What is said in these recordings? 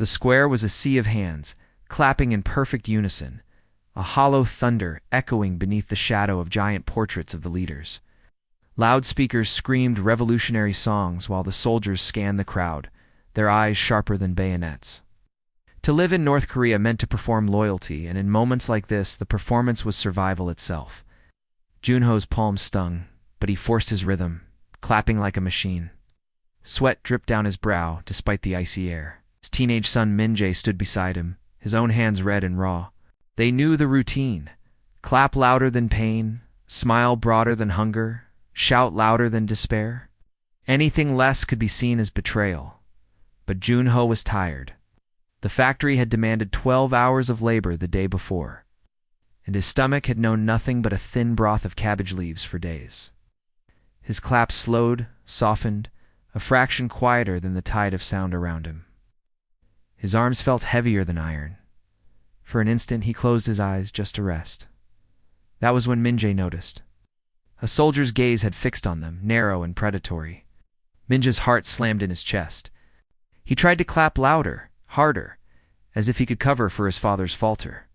The square was a sea of hands, clapping in perfect unison, a hollow thunder echoing beneath the shadow of giant portraits of the leaders. Loudspeakers screamed revolutionary songs while the soldiers scanned the crowd, their eyes sharper than bayonets. To live in North Korea meant to perform loyalty, and in moments like this, the performance was survival itself. Junho's palms stung, but he forced his rhythm, clapping like a machine. Sweat dripped down his brow despite the icy air. His teenage son Min-jae stood beside him, his own hands red and raw. They knew the routine. Clap louder than pain, smile broader than hunger, shout louder than despair. Anything less could be seen as betrayal. But Junho was tired. The factory had demanded 12 hours of labor the day before, and his stomach had known nothing but a thin broth of cabbage leaves for days. His clap slowed, softened, a fraction quieter than the tide of sound around him. His arms felt heavier than iron. For an instant he closed his eyes just to rest. That was when Min-jae noticed. A soldier's gaze had fixed on them, narrow and predatory. Min-jae's heart slammed in his chest. He tried to clap louder, harder, as if he could cover for his father's falter.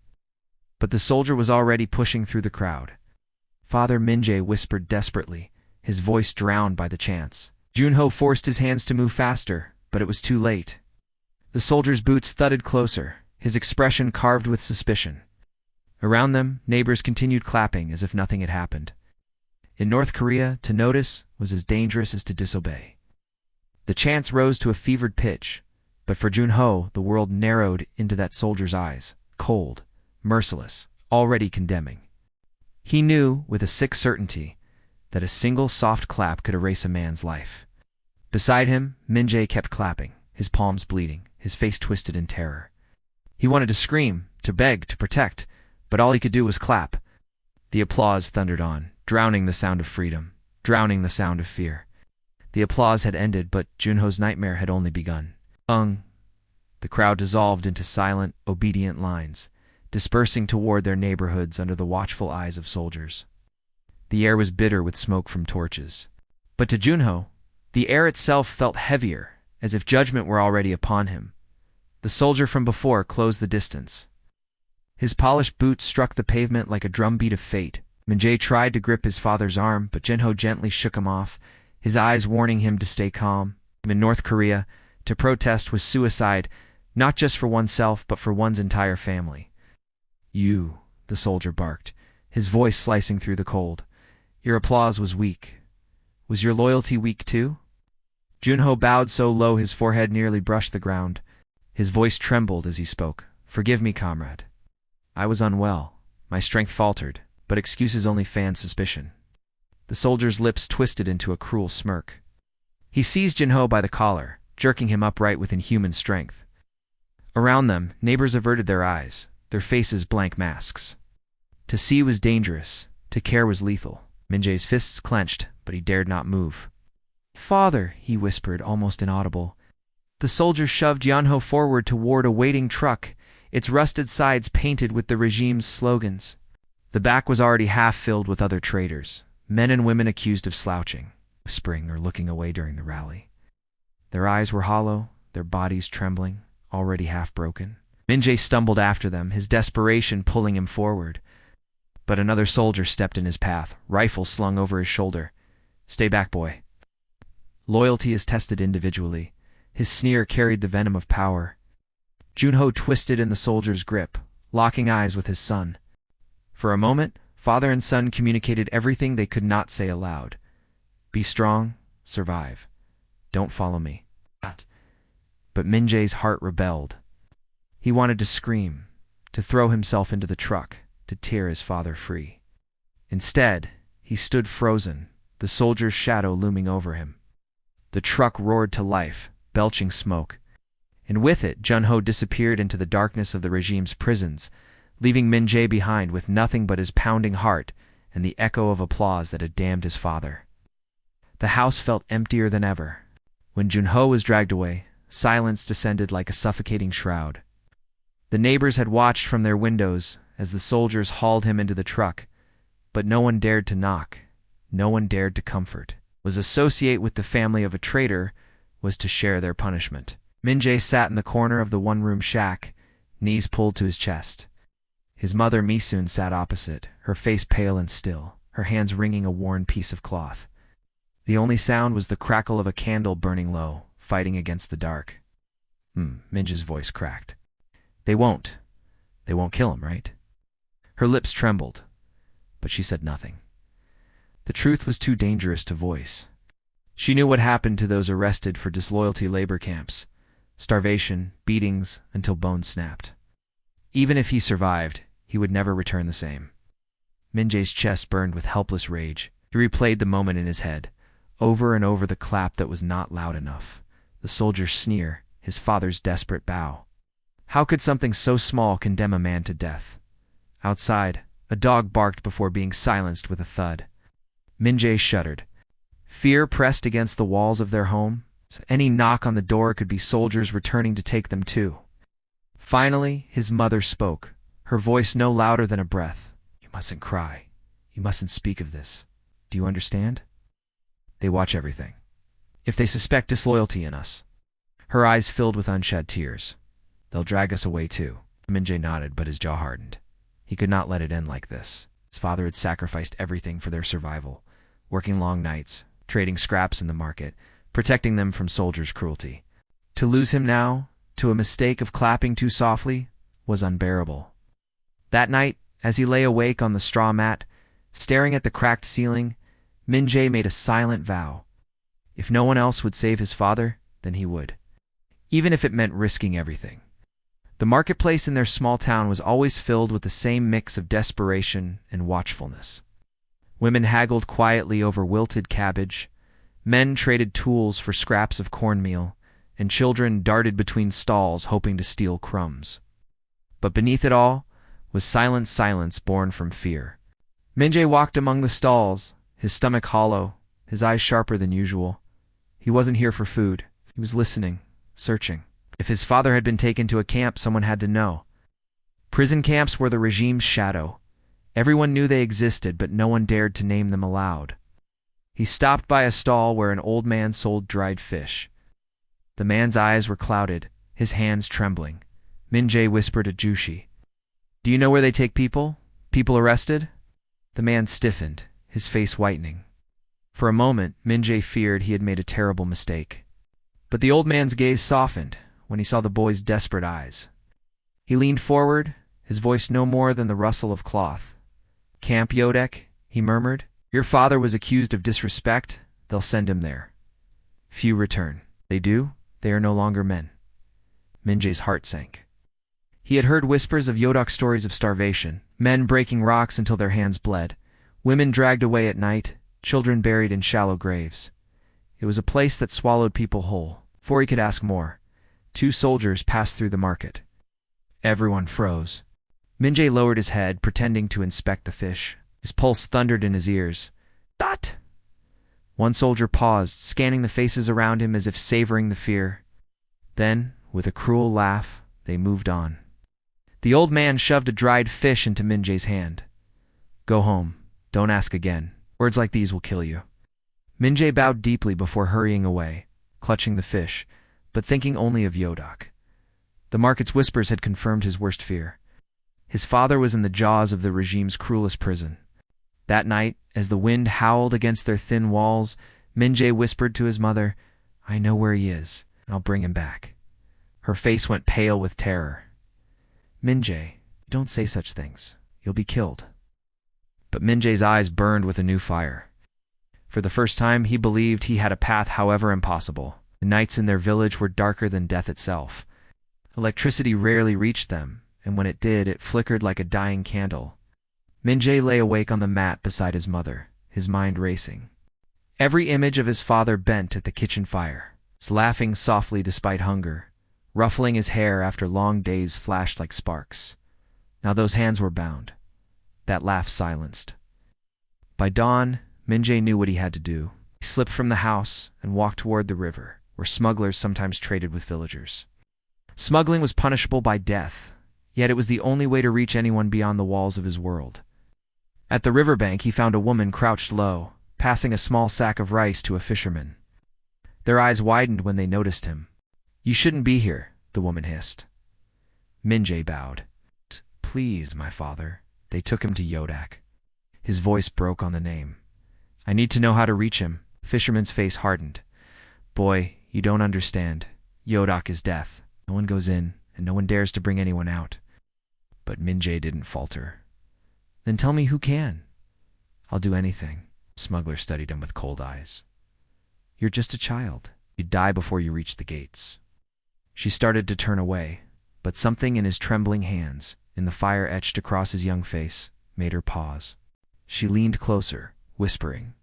But the soldier was already pushing through the crowd. Father Min-jae whispered desperately, his voice drowned by the chants. Junho forced his hands to move faster, but it was too late. The soldier's boots thudded closer, his expression carved with suspicion. Around them, neighbors continued clapping as if nothing had happened. In North Korea, to notice was as dangerous as to disobey. The chants rose to a fevered pitch, but for Junho, the world narrowed into that soldier's eyes, cold, merciless, already condemning. He knew, with a sick certainty, that a single soft clap could erase a man's life. Beside him, Min-jae kept clapping, his palms bleeding, his face twisted in terror. He wanted to scream, to beg, to protect, but all he could do was clap. The applause thundered on, drowning the sound of freedom, drowning the sound of fear. The applause had ended, but Junho's nightmare had only begun. The crowd dissolved into silent, obedient lines, dispersing toward their neighborhoods under the watchful eyes of soldiers. The air was bitter with smoke from torches. But to Junho, the air itself felt heavier, as if judgment were already upon him. The soldier from before closed the distance. His polished boots struck the pavement like a drumbeat of fate. Min-jae tried to grip his father's arm, but Junho gently shook him off, his eyes warning him to stay calm. In North Korea, to protest was suicide, not just for oneself, but for one's entire family. "You," the soldier barked, his voice slicing through the cold. "Your applause was weak. Was your loyalty weak too?" Junho bowed so low his forehead nearly brushed the ground. His voice trembled as he spoke. "Forgive me, comrade. I was unwell. My strength faltered, but excuses only fanned suspicion." The soldier's lips twisted into a cruel smirk. He seized Junho by the collar, jerking him upright with inhuman strength. Around them, neighbors averted their eyes, their faces blank masks. To see was dangerous, to care was lethal. Min-jae's fists clenched, but he dared not move. "Father," he whispered, almost inaudible. The soldier shoved Junho forward toward a waiting truck, its rusted sides painted with the regime's slogans. The back was already half filled with other traitors, men and women accused of slouching, whispering or looking away during the rally. Their eyes were hollow, their bodies trembling, already half broken. Min-jae stumbled after them, his desperation pulling him forward. But another soldier stepped in his path, rifle slung over his shoulder. "Stay back, boy." Loyalty is tested individually. His sneer carried the venom of power. Junho twisted in the soldier's grip, locking eyes with his son. For a moment, father and son communicated everything they could not say aloud. "Be strong, survive. Don't follow me." But Min-jae's heart rebelled. He wanted to scream, to throw himself into the truck, to tear his father free. Instead, he stood frozen, the soldier's shadow looming over him. The truck roared to life, belching smoke, and with it Junho disappeared into the darkness of the regime's prisons, leaving Min-jae behind with nothing but his pounding heart and the echo of applause that had damned his father. The house felt emptier than ever. When Junho was dragged away, silence descended like a suffocating shroud. The neighbors had watched from their windows as the soldiers hauled him into the truck, but no one dared to knock, no one dared to comfort. Was associate with the family of a traitor was to share their punishment. Min-jae sat in the corner of the one-room shack, knees pulled to his chest. His mother Mi-soon sat opposite, her face pale and still, her hands wringing a worn piece of cloth. The only sound was the crackle of a candle burning low, fighting against the dark. Min-jae's voice cracked. They won't kill him, right? Her lips trembled, but she said nothing. The truth was too dangerous to voice. She knew what happened to those arrested for disloyalty labor camps. Starvation, beatings, until bones snapped. Even if he survived, he would never return the same. Min-jae's chest burned with helpless rage. He replayed the moment in his head, over and over, the clap that was not loud enough, the soldier's sneer, his father's desperate bow. How could something so small condemn a man to death? Outside, a dog barked before being silenced with a thud. Min-jae shuddered. Fear pressed against the walls of their home. Any knock on the door could be soldiers returning to take them too. Finally, his mother spoke, her voice no louder than a breath. You mustn't cry. You mustn't speak of this. Do you understand? They watch everything. If they suspect disloyalty in us. Her eyes filled with unshed tears. They'll drag us away too. Min-jae nodded, but his jaw hardened. He could not let it end like this. His father had sacrificed everything for their survival, working long nights, trading scraps in the market, protecting them from soldiers' cruelty. To lose him now, to a mistake of clapping too softly, was unbearable. That night, as he lay awake on the straw mat, staring at the cracked ceiling, Min-jae made a silent vow. If no one else would save his father, then he would. Even if it meant risking everything. The marketplace in their small town was always filled with the same mix of desperation and watchfulness. Women haggled quietly over wilted cabbage, men traded tools for scraps of cornmeal, and children darted between stalls hoping to steal crumbs. But beneath it all was silent silence born from fear. Min-jae walked among the stalls, his stomach hollow, his eyes sharper than usual. He wasn't here for food. He was listening, searching. If his father had been taken to a camp, someone had to know. Prison camps were the regime's shadow. Everyone knew they existed, but no one dared to name them aloud. He stopped by a stall where an old man sold dried fish. The man's eyes were clouded, his hands trembling. Min-jae whispered to Jushi, "Do you know where they take people? People arrested?" The man stiffened, his face whitening. For a moment, Min-jae feared he had made a terrible mistake. But the old man's gaze softened when he saw the boy's desperate eyes. He leaned forward, his voice no more than the rustle of cloth. "Camp Yodek," he murmured. "Your father was accused of disrespect. They'll send him there. Few return. They do. They are no longer men." Min-jae's heart sank. He had heard whispers of Yodok stories of starvation, men breaking rocks until their hands bled, women dragged away at night, children buried in shallow graves. It was a place that swallowed people whole. Before he could ask more, 2 soldiers passed through the market. Everyone froze. Min-jae lowered his head, pretending to inspect the fish. His pulse thundered in his ears. "Dot!" One soldier paused, scanning the faces around him as if savoring the fear. Then, with a cruel laugh, they moved on. The old man shoved a dried fish into Min-jae's hand. "Go home. Don't ask again. Words like these will kill you." Min-jae bowed deeply before hurrying away, clutching the fish, but thinking only of Yodok. The market's whispers had confirmed his worst fear. His father was in the jaws of the regime's cruelest prison. That night, as the wind howled against their thin walls, Min-jae whispered to his mother, "I know where he is, and I'll bring him back." Her face went pale with terror. "Min-jae, don't say such things. You'll be killed." But Min-jae's eyes burned with a new fire. For the first time, he believed he had a path, however impossible. The nights in their village were darker than death itself. Electricity rarely reached them, and when it did, it flickered like a dying candle. Min-jae lay awake on the mat beside his mother, his mind racing. Every image of his father bent at the kitchen fire, laughing softly despite hunger, ruffling his hair after long days flashed like sparks. Now those hands were bound, that laugh silenced. By dawn, Min-jae knew what he had to do. He slipped from the house and walked toward the river, where smugglers sometimes traded with villagers. Smuggling was punishable by death, yet it was the only way to reach anyone beyond the walls of his world. At the riverbank, he found a woman crouched low, passing a small sack of rice to a fisherman. Their eyes widened when they noticed him. You shouldn't be here, the woman hissed. Minjay bowed. Please, my father. They took him to Yodak. His voice broke on the name. I need to know how to reach him. The fisherman's face hardened. Boy, you don't understand. Yodak is death. No one goes in, and no one dares to bring anyone out. But Minjay didn't falter. Then tell me who can. I'll do anything. The smuggler studied him with cold eyes. You're just a child. You'd die before you reach the gates. She started to turn away, but something in his trembling hands, in the fire etched across his young face, made her pause. She leaned closer, whispering.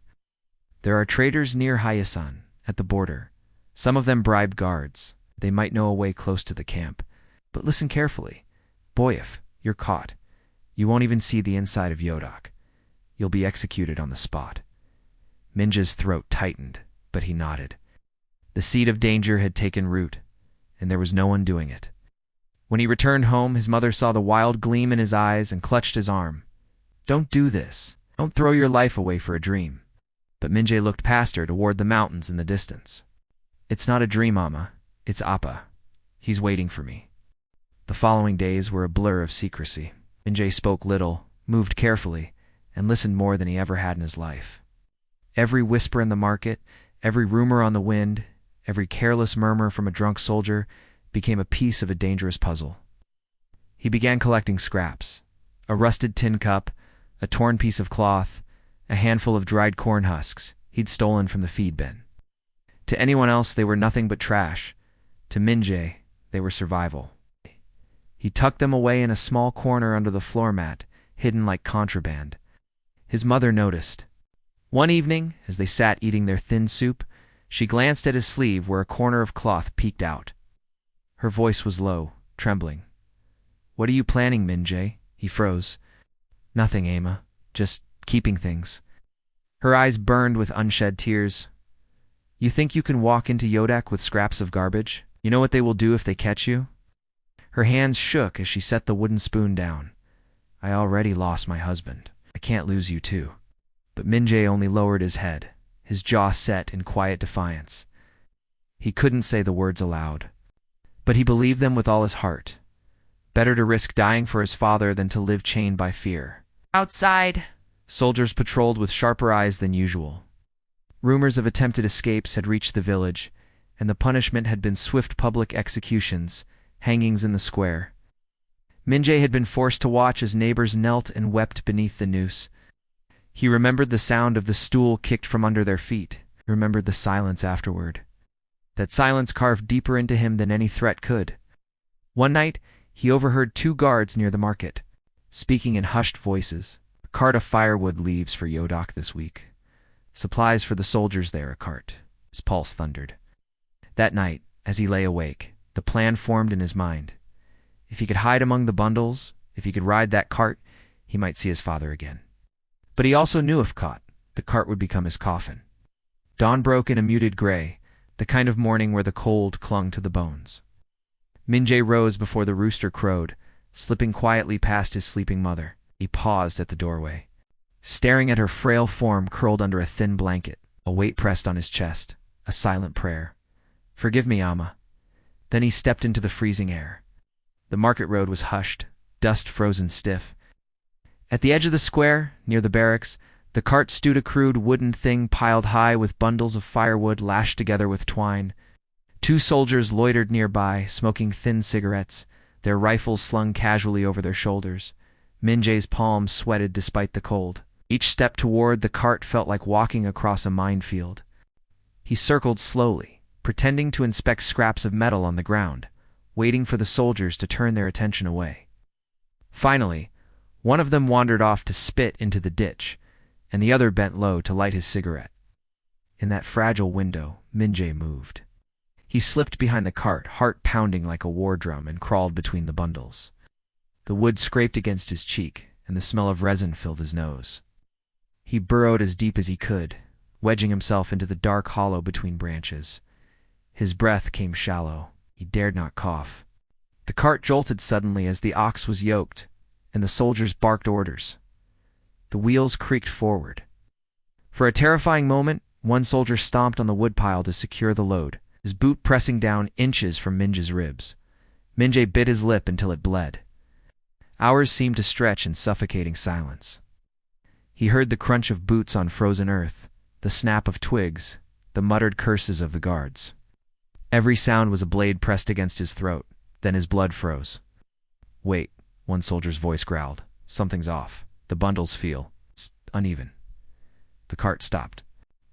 There are traders near Hayasan, at the border. Some of them bribe guards. They might know a way close to the camp. But listen carefully. Boy, if you're caught, you won't even see the inside of Yodak. You'll be executed on the spot. Minja's throat tightened, but he nodded. The seed of danger had taken root, and there was no undoing it. When he returned home, his mother saw the wild gleam in his eyes and clutched his arm. Don't do this. Don't throw your life away for a dream. But Minjay looked past her toward the mountains in the distance. It's not a dream, Amma. It's Appa. He's waiting for me. The following days were a blur of secrecy. Minjay spoke little, moved carefully, and listened more than he ever had in his life. Every whisper in the market, every rumor on the wind, every careless murmur from a drunk soldier became a piece of a dangerous puzzle. He began collecting scraps. A rusted tin cup, a torn piece of cloth, a handful of dried corn husks he'd stolen from the feed bin. To anyone else, they were nothing but trash. To Minjay, they were survival. He tucked them away in a small corner under the floor mat, hidden like contraband. His mother noticed. One evening, as they sat eating their thin soup, she glanced at his sleeve where a corner of cloth peeked out. Her voice was low, trembling. What are you planning, Minjay? He froze. Nothing, Amma. Just keeping things. Her eyes burned with unshed tears. You think you can walk into Yodak with scraps of garbage? You know what they will do if they catch you? Her hands shook as she set the wooden spoon down. I already lost my husband. I can't lose you too. But Minjay only lowered his head, his jaw set in quiet defiance. He couldn't say the words aloud, but he believed them with all his heart. Better to risk dying for his father than to live chained by fear. Outside, soldiers patrolled with sharper eyes than usual. Rumors of attempted escapes had reached the village, and the punishment had been swift public executions, hangings in the square. Minjay had been forced to watch as neighbors knelt and wept beneath the noose. He remembered the sound of the stool kicked from under their feet, remembered the silence afterward. That silence carved deeper into him than any threat could. One night, he overheard two guards near the market, speaking in hushed voices. A cart of firewood leaves for Yodak this week. Supplies for the soldiers there, a cart. His pulse thundered. That night, as he lay awake, the plan formed in his mind. If he could hide among the bundles, if he could ride that cart, he might see his father again. But he also knew if caught, the cart would become his coffin. Dawn broke in a muted gray, the kind of morning where the cold clung to the bones. Minjay rose before the rooster crowed, slipping quietly past his sleeping mother. He paused at the doorway, staring at her frail form curled under a thin blanket, a weight pressed on his chest, a silent prayer. Forgive me, Amma. Then he stepped into the freezing air. The market road was hushed, dust frozen stiff. At the edge of the square, near the barracks, the cart stood a crude wooden thing piled high with bundles of firewood lashed together with twine. Two soldiers loitered nearby, smoking thin cigarettes, their rifles slung casually over their shoulders. Minjay's palms sweated despite the cold. Each step toward the cart felt like walking across a minefield. He circled slowly, pretending to inspect scraps of metal on the ground, waiting for the soldiers to turn their attention away. Finally, one of them wandered off to spit into the ditch, and the other bent low to light his cigarette. In that fragile window, Minjay moved. He slipped behind the cart, heart pounding like a war drum, and crawled between the bundles. The wood scraped against his cheek, and the smell of resin filled his nose. He burrowed as deep as he could, wedging himself into the dark hollow between branches. His breath came shallow. He dared not cough. The cart jolted suddenly as the ox was yoked, and the soldiers barked orders. The wheels creaked forward. For a terrifying moment, one soldier stomped on the woodpile to secure the load. his boot pressing down inches from Minja's ribs. Minjae bit his lip until it bled. Hours seemed to stretch in suffocating silence. He heard the crunch of boots on frozen earth, the snap of twigs, the muttered curses of the guards. Every sound was a blade pressed against his throat. Then his blood froze. "Wait," one soldier's voice growled. "Something's off. The bundles feel uneven." The cart stopped.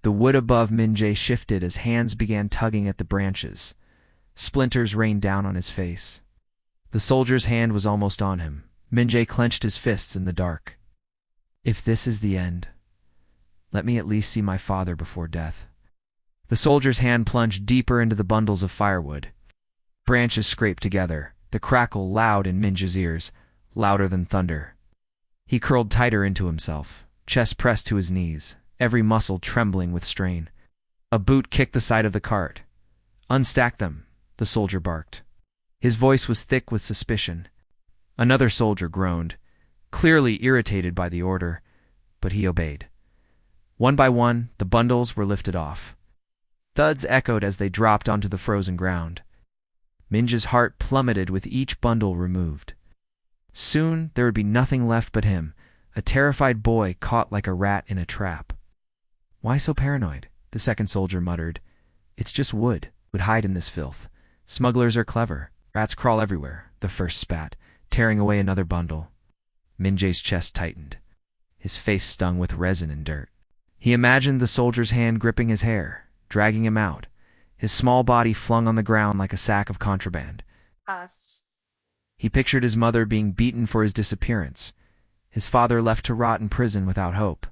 The wood above Minjae shifted as hands began tugging at the branches. Splinters rained down on his face. The soldier's hand was almost on him. Minjae clenched his fists in the dark. "If this is the end, let me at least see my father before death." The soldier's hand plunged deeper into the bundles of firewood. Branches scraped together, the crackle loud in Minja's ears, louder than thunder. He curled tighter into himself, chest pressed to his knees, every muscle trembling with strain. A boot kicked the side of the cart. "Unstack them," the soldier barked. His voice was thick with suspicion. Another soldier groaned, clearly irritated by the order, but he obeyed. One by one, the bundles were lifted off. Thuds echoed as they dropped onto the frozen ground. Minja's heart plummeted with each bundle removed. Soon there would be nothing left but him, a terrified boy caught like a rat in a trap. "Why so paranoid?" the second soldier muttered. "It's just wood. Would hide in this filth. Smugglers are clever. Rats crawl everywhere," the first spat, tearing away another bundle. Minjae's chest tightened. His face stung with resin and dirt. He imagined the soldier's hand gripping his hair, dragging him out, his small body flung on the ground like a sack of contraband. He pictured his mother being beaten for his disappearance, his father left to rot in prison without hope.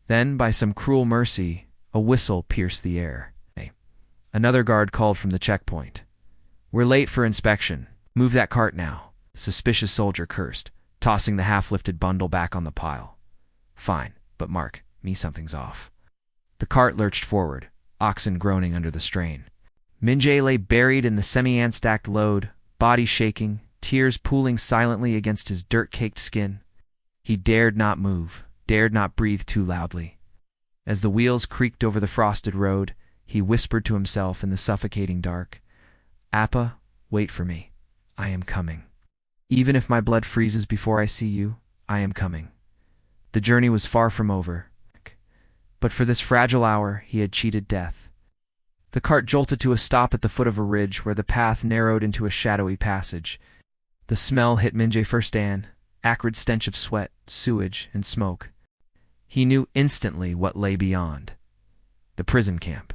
Then, by some cruel mercy, a whistle pierced the air. Another guard called from the checkpoint. "We're late for inspection. Move that cart now," the suspicious soldier cursed, tossing the half-lifted bundle back on the pile. "Fine, but Mark, me something's off." The cart lurched forward, oxen groaning under the strain. Minjae lay buried in the semi-unstacked load, body shaking, tears pooling silently against his dirt-caked skin. He dared not move, dared not breathe too loudly. As the wheels creaked over the frosted road, he whispered to himself in the suffocating dark, "Appa, wait for me. I am coming. Even if my blood freezes before I see you, I am coming." The journey was far from over, but for this fragile hour he had cheated death. The cart jolted to a stop at the foot of a ridge where the path narrowed into a shadowy passage. The smell hit Minjae firsthand, acrid stench of sweat, sewage, and smoke. He knew instantly what lay beyond. The prison camp.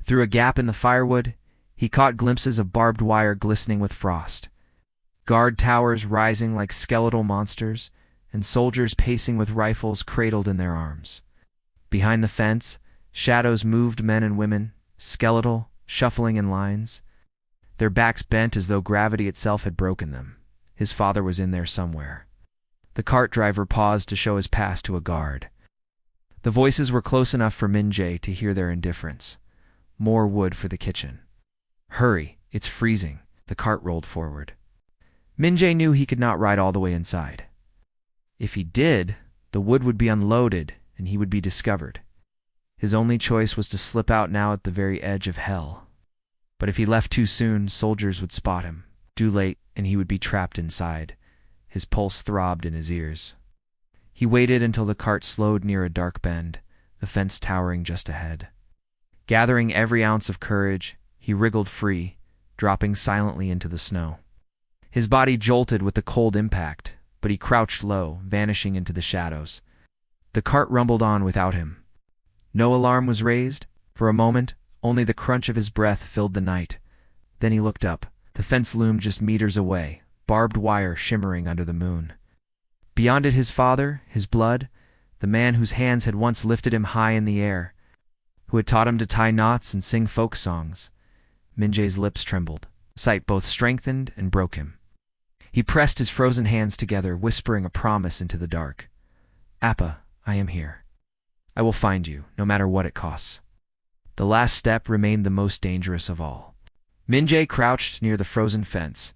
Through a gap in the firewood, he caught glimpses of barbed wire glistening with frost, guard towers rising like skeletal monsters, and soldiers pacing with rifles cradled in their arms. Behind the fence, shadows moved, men and women, skeletal, shuffling in lines, their backs bent as though gravity itself had broken them. His father was in there somewhere. The cart driver paused to show his pass to a guard. The voices were close enough for Minjae to hear their indifference. "More wood for the kitchen." "Hurry, it's freezing." The cart rolled forward. Minjae knew he could not ride all the way inside. If he did, the wood would be unloaded and he would be discovered. His only choice was to slip out now at the very edge of hell. But if he left too soon, soldiers would spot him. Too late, and he would be trapped inside. His pulse throbbed in his ears. He waited until the cart slowed near a dark bend, the fence towering just ahead. Gathering every ounce of courage, he wriggled free, dropping silently into the snow. His body jolted with the cold impact, but he crouched low, vanishing into the shadows. The cart rumbled on without him. No alarm was raised. For a moment, only the crunch of his breath filled the night. Then he looked up. The fence loomed just meters away, barbed wire shimmering under the moon. Beyond it his father, his blood, the man whose hands had once lifted him high in the air, who had taught him to tie knots and sing folk songs. Minjae's lips trembled. Sight both strengthened and broke him. He pressed his frozen hands together, whispering a promise into the dark. "Appa, I am here. I will find you, no matter what it costs." The last step remained the most dangerous of all. Minjae crouched near the frozen fence,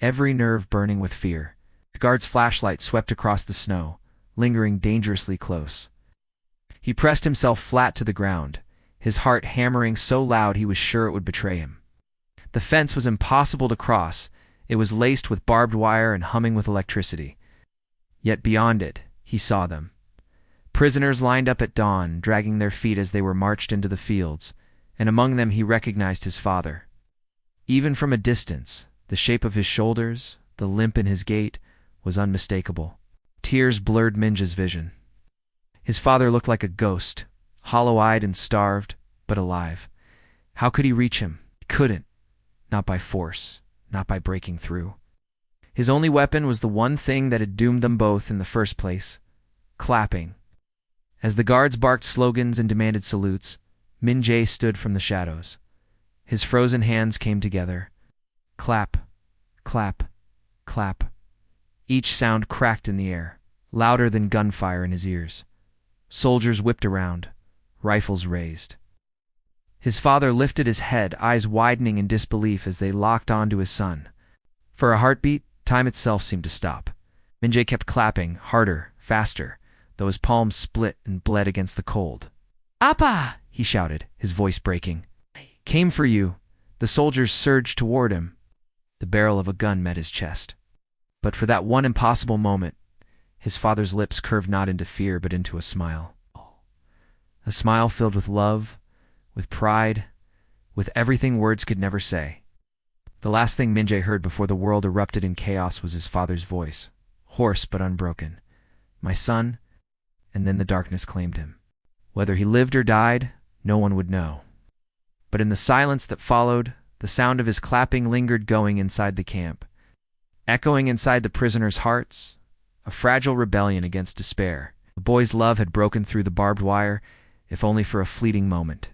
every nerve burning with fear. The guard's flashlight swept across the snow, lingering dangerously close. He pressed himself flat to the ground, his heart hammering so loud he was sure it would betray him. The fence was impossible to cross. It was laced with barbed wire and humming with electricity. Yet beyond it, he saw them. Prisoners lined up at dawn, dragging their feet as they were marched into the fields, and among them he recognized his father. Even from a distance, the shape of his shoulders, the limp in his gait, was unmistakable. Tears blurred Minja's vision. His father looked like a ghost, hollow-eyed and starved, but alive. How could he reach him? He couldn't. Not by force, not by breaking through. His only weapon was the one thing that had doomed them both in the first place: clapping. As the guards barked slogans and demanded salutes, Min Jae stood from the shadows. His frozen hands came together. Clap, clap, clap. Each sound cracked in the air, louder than gunfire in his ears. Soldiers whipped around, rifles raised. His father lifted his head, eyes widening in disbelief as they locked onto his son. For a heartbeat, time itself seemed to stop. Min Jae kept clapping, harder, faster, though his palms split and bled against the cold. "Appa!" he shouted, his voice breaking. "Came for you." The soldiers surged toward him. The barrel of a gun met his chest. But for that one impossible moment, his father's lips curved not into fear but into a smile. A smile filled with love, with pride, with everything words could never say. The last thing Min Jae heard before the world erupted in chaos was his father's voice, hoarse but unbroken. "My son," and then the darkness claimed him. Whether he lived or died, no one would know. But in the silence that followed, the sound of his clapping lingered going inside the camp, echoing inside the prisoners' hearts, a fragile rebellion against despair. The boy's love had broken through the barbed wire, if only for a fleeting moment.